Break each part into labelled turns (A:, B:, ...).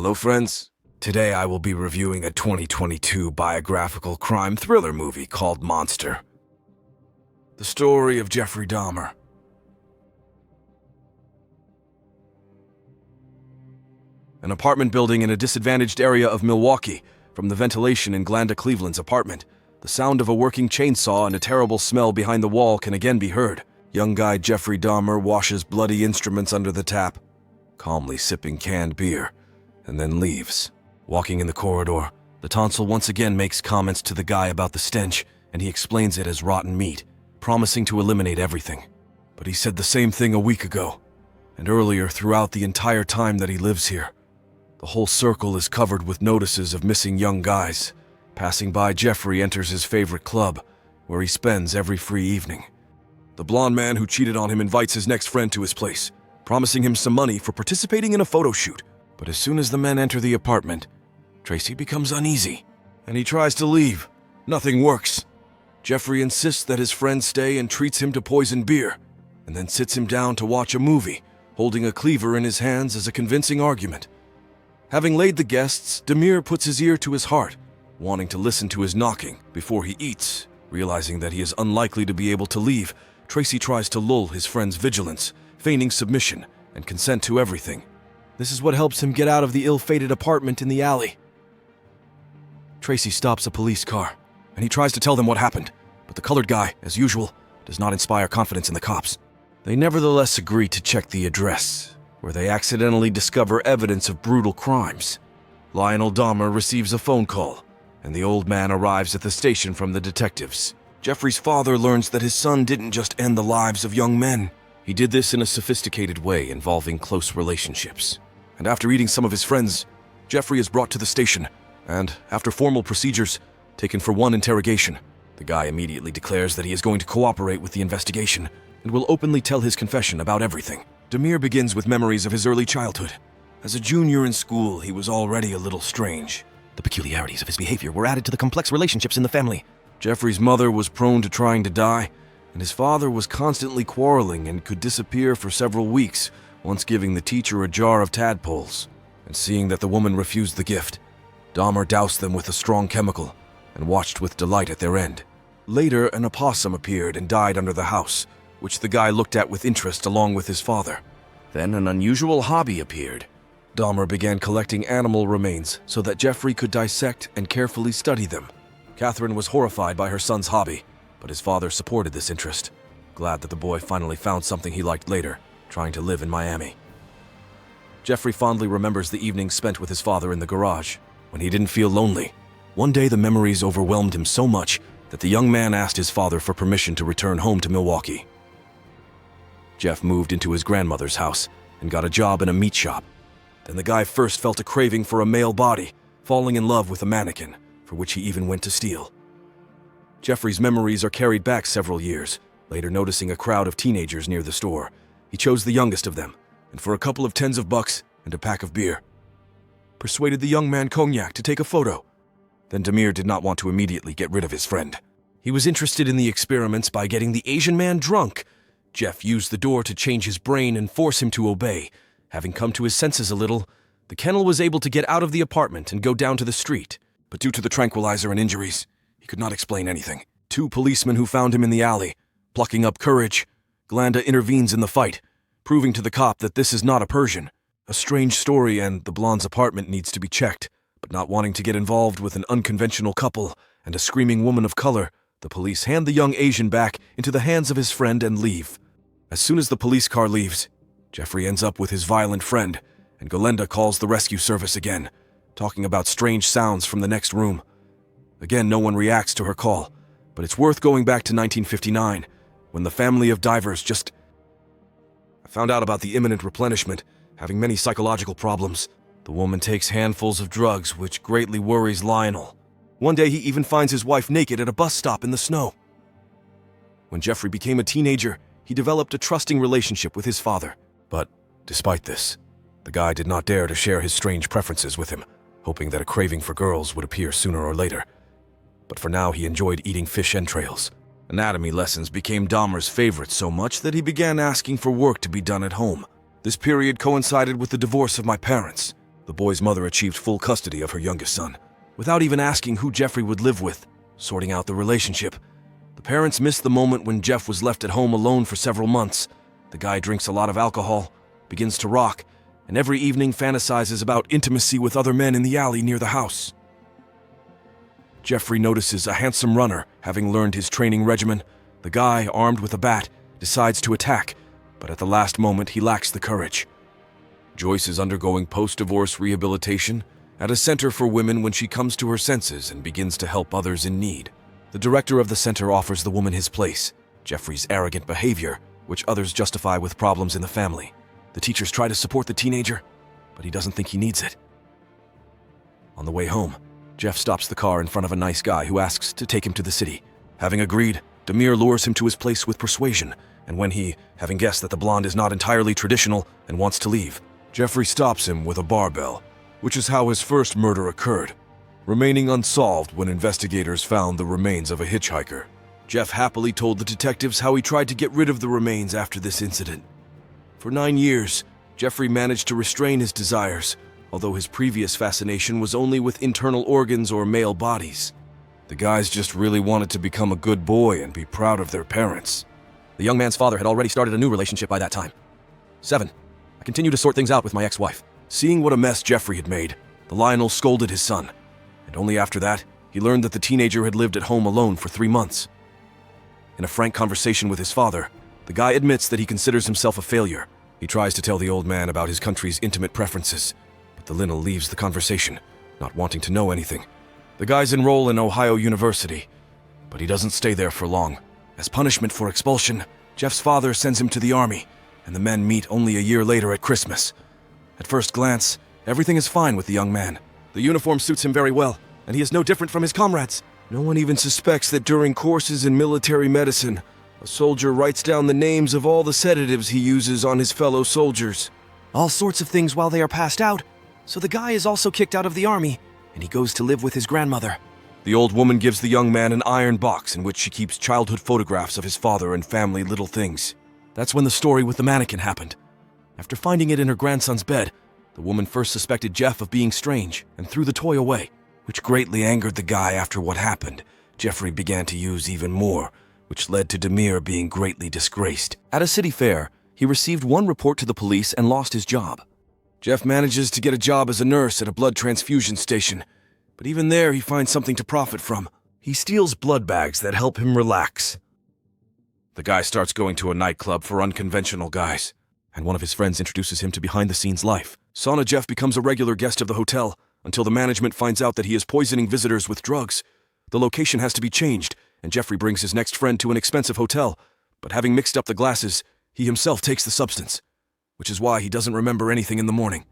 A: Hello friends, today I will be reviewing a 2022 biographical crime thriller movie called Monster. The story of Jeffrey Dahmer. An apartment building in a disadvantaged area of Milwaukee. From the ventilation in Glenda Cleveland's apartment, the sound of a working chainsaw and a terrible smell behind the wall can again be heard. Young guy Jeffrey Dahmer washes bloody instruments under the tap, calmly sipping canned beer, and then leaves. Walking in the corridor, the tonsil once again makes comments to the guy about the stench, and he explains it as rotten meat, promising to eliminate everything. But he said the same thing a week ago, and earlier throughout the entire time that he lives here. The whole circle is covered with notices of missing young guys. Passing by, Jeffrey enters his favorite club, where he spends every free evening. The blonde man who cheated on him invites his next friend to his place, promising him some money for participating in a photo shoot. But as soon as the men enter the apartment, Tracy becomes uneasy, and he tries to leave. Nothing works. Jeffrey insists that his friend stay and treats him to poisoned beer, and then sits him down to watch a movie, holding a cleaver in his hands as a convincing argument. Having laid the guests, Dahmer puts his ear to his heart, wanting to listen to his knocking before he eats. Realizing that he is unlikely to be able to leave, Tracy tries to lull his friend's vigilance, feigning submission and consent to everything. This is what helps him get out of the ill-fated apartment in the alley. Tracy stops a police car, and he tries to tell them what happened, but the colored guy, as usual, does not inspire confidence in the cops. They nevertheless agree to check the address, where they accidentally discover evidence of brutal crimes. Lionel Dahmer receives a phone call, and the old man arrives at the station from the detectives. Jeffrey's father learns that his son didn't just end the lives of young men. He did this in a sophisticated way involving close relationships. And after eating some of his friends, Jeffrey is brought to the station, and, after formal procedures, taken for one interrogation. The guy immediately declares that he is going to cooperate with the investigation and will openly tell his confession about everything. Dahmer begins with memories of his early childhood. As a junior in school, he was already a little strange. The peculiarities of his behavior were added to the complex relationships in the family. Jeffrey's mother was prone to trying to die, and his father was constantly quarreling and could disappear for several weeks, once giving the teacher a jar of tadpoles. And seeing that the woman refused the gift, Dahmer doused them with a strong chemical and watched with delight at their end. Later, an opossum appeared and died under the house, which the guy looked at with interest along with his father. Then an unusual hobby appeared. Dahmer began collecting animal remains so that Jeffrey could dissect and carefully study them. Catherine was horrified by her son's hobby, but his father supported this interest, glad that the boy finally found something he liked later, trying to live in Miami. Jeffrey fondly remembers the evenings spent with his father in the garage, when he didn't feel lonely. One day the memories overwhelmed him so much that the young man asked his father for permission to return home to Milwaukee. Jeff moved into his grandmother's house and got a job in a meat shop. Then the guy first felt a craving for a male body, falling in love with a mannequin, for which he even went to steal. Jeffrey's memories are carried back several years. Later, noticing a crowd of teenagers near the store, he chose the youngest of them, and for a couple of tens of bucks and a pack of beer, persuaded the young man Cognac to take a photo. Then Dahmer did not want to immediately get rid of his friend. He was interested in the experiments by getting the Asian man drunk. Jeff used the door to change his brain and force him to obey. Having come to his senses a little, the kennel was able to get out of the apartment and go down to the street. But due to the tranquilizer and injuries, he could not explain anything. Two policemen who found him in the alley, plucking up courage, Glenda intervenes in the fight, proving to the cop that this is not a Persian. A strange story, and the blonde's apartment needs to be checked. But not wanting to get involved with an unconventional couple and a screaming woman of color, the police hand the young Asian back into the hands of his friend and leave. As soon as the police car leaves, Jeffrey ends up with his violent friend, and Glenda calls the rescue service again, talking about strange sounds from the next room. Again, no one reacts to her call, but it's worth going back to 1959, when the family of divers found out about the imminent replenishment, having many psychological problems. The woman takes handfuls of drugs, which greatly worries Lionel. One day he even finds his wife naked at a bus stop in the snow. When Jeffrey became a teenager, he developed a trusting relationship with his father. But despite this, the guy did not dare to share his strange preferences with him, hoping that a craving for girls would appear sooner or later. But for now, he enjoyed eating fish entrails. Anatomy lessons became Dahmer's favorite so much that he began asking for work to be done at home. This period coincided with the divorce of my parents, The boy's mother achieved full custody of her youngest son, without even asking who Jeffrey would live with, sorting out the relationship. The parents missed the moment when Jeff was left at home alone for several months. The guy drinks a lot of alcohol, begins to rock, and every evening fantasizes about intimacy with other men in the alley near the house. Jeffrey notices a handsome runner, having learned his training regimen. The guy, armed with a bat, decides to attack, but at the last moment he lacks the courage. Joyce is undergoing post-divorce rehabilitation at a center for women when she comes to her senses and begins to help others in need. The director of the center offers the woman his place, Jeffrey's arrogant behavior, which others justify with problems in the family. The teachers try to support the teenager, but he doesn't think he needs it. On the way home, Jeff stops the car in front of a nice guy who asks to take him to the city. Having agreed, Dahmer lures him to his place with persuasion, and when he, having guessed that the blonde is not entirely traditional and wants to leave, Jeffrey stops him with a barbell, which is how his first murder occurred, remaining unsolved when investigators found the remains of a hitchhiker. Jeff happily told the detectives how he tried to get rid of the remains after this incident. For 9 years, Jeffrey managed to restrain his desires, although his previous fascination was only with internal organs or male bodies. The guys just really wanted to become a good boy and be proud of their parents. The young man's father had already started a new relationship by that time. 7. I continued to sort things out with my ex-wife. Seeing what a mess Jeffrey had made, the Lionel scolded his son, and only after that, he learned that the teenager had lived at home alone for 3 months. In a frank conversation with his father, the guy admits that he considers himself a failure. He tries to tell the old man about his country's intimate preferences, but the Lionel leaves the conversation, not wanting to know anything. The guys enroll in Ohio University, but he doesn't stay there for long. As punishment for expulsion, Jeff's father sends him to the army, and the men meet only a year later at Christmas. At first glance, everything is fine with the young man. The uniform suits him very well, and he is no different from his comrades. No one even suspects that during courses in military medicine, a soldier writes down the names of all the sedatives he uses on his fellow soldiers. All sorts of things while they are passed out, so the guy is also kicked out of the army, and he goes to live with his grandmother. The old woman gives the young man an iron box in which she keeps childhood photographs of his father and family little things. That's when the story with the mannequin happened. After finding it in her grandson's bed, the woman first suspected Jeff of being strange and threw the toy away, which greatly angered the guy. After what happened, Jeffrey began to use even more, which led to Dahmer being greatly disgraced. At a city fair, he received one report to the police and lost his job. Jeff manages to get a job as a nurse at a blood transfusion station, but even there he finds something to profit from. He steals blood bags that help him relax. The guy starts going to a nightclub for unconventional guys, and one of his friends introduces him to behind-the-scenes life. Sauna Jeff becomes a regular guest of the hotel until the management finds out that he is poisoning visitors with drugs. The location has to be changed, and Jeffrey brings his next friend to an expensive hotel, but having mixed up the glasses, he himself takes the substance, which is why he doesn't remember anything in the morning.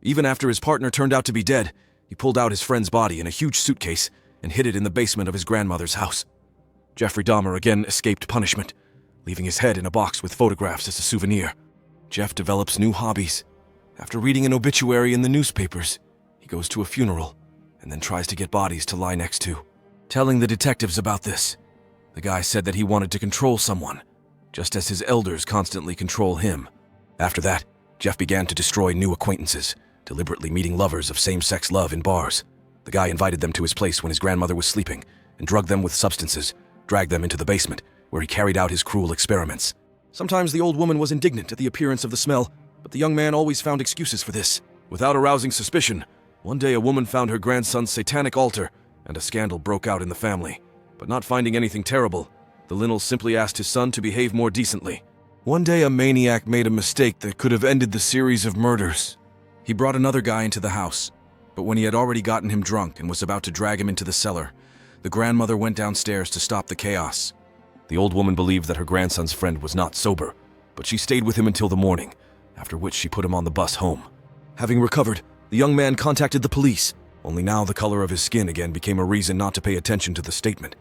A: Even after his partner turned out to be dead, he pulled out his friend's body in a huge suitcase and hid it in the basement of his grandmother's house. Jeffrey Dahmer again escaped punishment, leaving his head in a box with photographs as a souvenir. Jeff develops new hobbies. After reading an obituary in the newspapers, he goes to a funeral and then tries to get bodies to lie next to. Telling the detectives about this, the guy said that he wanted to control someone, just as his elders constantly control him. After that, Jeff began to destroy new acquaintances, deliberately meeting lovers of same-sex love in bars. The guy invited them to his place when his grandmother was sleeping and drugged them with substances, dragged them into the basement, where he carried out his cruel experiments. Sometimes the old woman was indignant at the appearance of the smell, but the young man always found excuses for this. Without arousing suspicion, one day a woman found her grandson's satanic altar, and a scandal broke out in the family. But not finding anything terrible, the Linnells simply asked his son to behave more decently. One day a maniac made a mistake that could have ended the series of murders. He brought another guy into the house, but when he had already gotten him drunk and was about to drag him into the cellar, the grandmother went downstairs to stop the chaos. The old woman believed that her grandson's friend was not sober, but she stayed with him until the morning, after which she put him on the bus home. Having recovered, the young man contacted the police, only now the color of his skin again became a reason not to pay attention to the statement.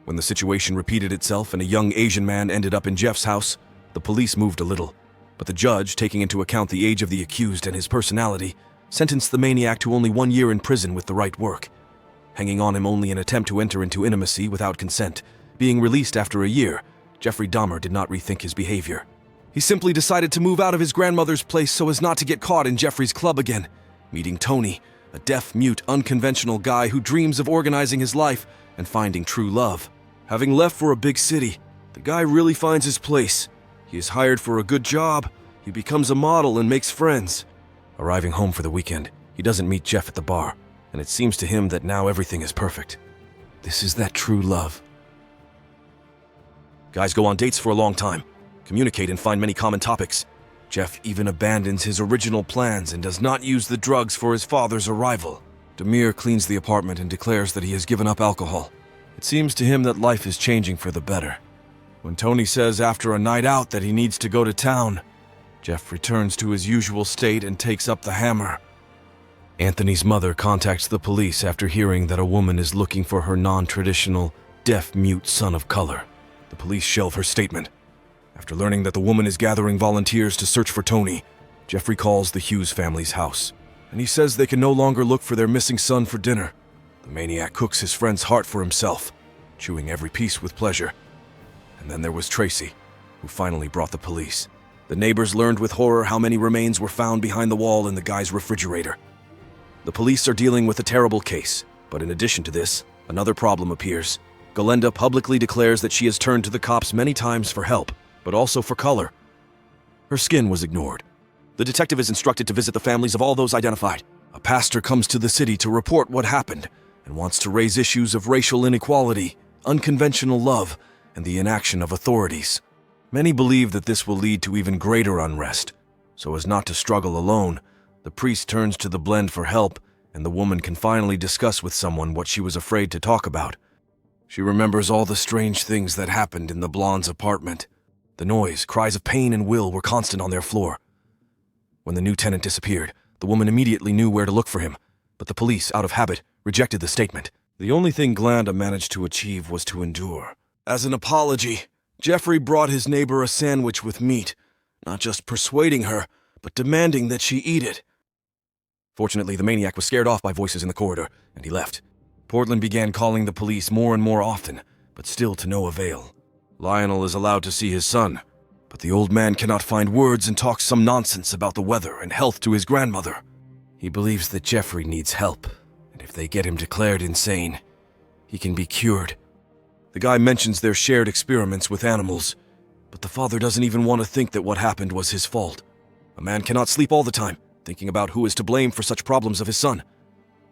A: When the situation repeated itself and a young Asian man ended up in Jeff's house, the police moved a little, but the judge, taking into account the age of the accused and his personality, sentenced the maniac to only 1 year in prison with the right work. Hanging on him only an attempt to enter into intimacy without consent, being released after a year, Jeffrey Dahmer did not rethink his behavior. He simply decided to move out of his grandmother's place so as not to get caught in Jeffrey's club again, meeting Tony, a deaf-mute, unconventional guy who dreams of organizing his life and finding true love. Having left for a big city, the guy really finds his place. He is hired for a good job, he becomes a model and makes friends. Arriving home for the weekend, he doesn't meet Jeff at the bar, and it seems to him that now everything is perfect. This is that true love. Guys go on dates for a long time, communicate and find many common topics. Jeff even abandons his original plans and does not use the drugs for his father's arrival. Dahmer cleans the apartment and declares that he has given up alcohol. It seems to him that life is changing for the better. When Tony says after a night out that he needs to go to town, Jeff returns to his usual state and takes up the hammer. Anthony's mother contacts the police after hearing that a woman is looking for her non-traditional, deaf-mute son of color. The police shelve her statement. After learning that the woman is gathering volunteers to search for Tony, Jeff recalls the Hughes family's house, and he says they can no longer look for their missing son for dinner. The maniac cooks his friend's heart for himself, chewing every piece with pleasure. And then there was Tracy, who finally brought the police. The neighbors learned with horror how many remains were found behind the wall in the guy's refrigerator. The police are dealing with a terrible case, but in addition to this, another problem appears. Galenda publicly declares that she has turned to the cops many times for help, but also for color. Her skin was ignored. The detective is instructed to visit the families of all those identified. A pastor comes to the city to report what happened and wants to raise issues of racial inequality, unconventional love, and the inaction of authorities. Many believe that this will lead to even greater unrest. So as not to struggle alone, the priest turns to the blend for help, and the woman can finally discuss with someone what she was afraid to talk about. She remembers all the strange things that happened in the blonde's apartment. The noise, cries of pain and will were constant on their floor. When the new tenant disappeared, the woman immediately knew where to look for him, but the police, out of habit, rejected the statement. The only thing Glenda managed to achieve was to endure. As an apology, Jeffrey brought his neighbor a sandwich with meat, not just persuading her, but demanding that she eat it. Fortunately, the maniac was scared off by voices in the corridor, and he left. Portland began calling the police more and more often, but still to no avail. Lionel is allowed to see his son, but the old man cannot find words and talks some nonsense about the weather and health to his grandmother. He believes that Jeffrey needs help, and if they get him declared insane, he can be cured. The guy mentions their shared experiments with animals, but the father doesn't even want to think that what happened was his fault. A man cannot sleep all the time, thinking about who is to blame for such problems of his son.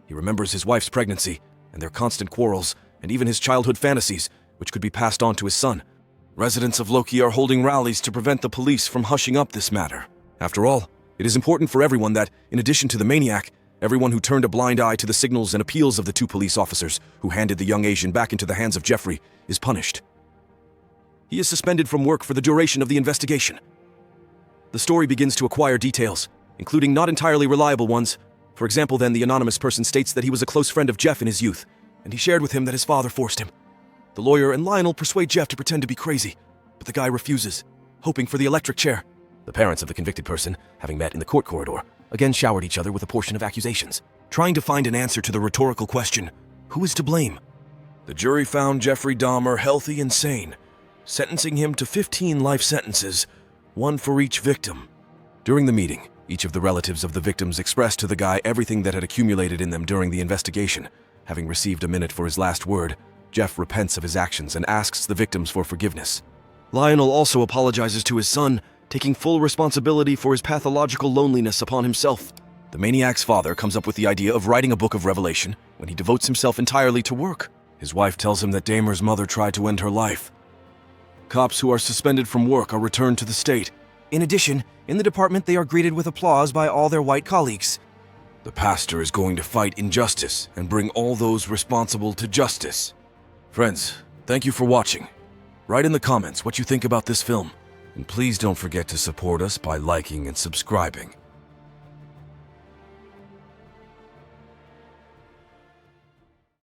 A: He remembers his wife's pregnancy, and their constant quarrels, and even his childhood fantasies, which could be passed on to his son. Residents of Loki are holding rallies to prevent the police from hushing up this matter. After all, it is important for everyone that, in addition to the maniac, everyone who turned a blind eye to the signals and appeals of the two police officers who handed the young Asian back into the hands of Jeffrey is punished. He is suspended from work for the duration of the investigation. The story begins to acquire details, including not entirely reliable ones. For example, then, the anonymous person states that he was a close friend of Jeff in his youth, and he shared with him that his father forced him. The lawyer and Lionel persuade Jeff to pretend to be crazy, but the guy refuses, hoping for the electric chair. The parents of the convicted person, having met in the court corridor, again showered each other with a portion of accusations, trying to find an answer to the rhetorical question, who is to blame? The jury found Jeffrey Dahmer healthy and sane, sentencing him to 15 life sentences, one for each victim. During the meeting, each of the relatives of the victims expressed to the guy everything that had accumulated in them during the investigation. Having received a minute for his last word, Jeff repents of his actions and asks the victims for forgiveness. Lionel also apologizes to his son, taking full responsibility for his pathological loneliness upon himself. The maniac's father comes up with the idea of writing a book of Revelation when he devotes himself entirely to work. His wife tells him that Dahmer's mother tried to end her life. Cops who are suspended from work are returned to the state.
B: In addition, in the department they are greeted with applause by all their white colleagues.
A: The pastor is going to fight injustice and bring all those responsible to justice. Friends, thank you for watching. Write in the comments what you think about this film. And please don't forget to support us by liking and subscribing.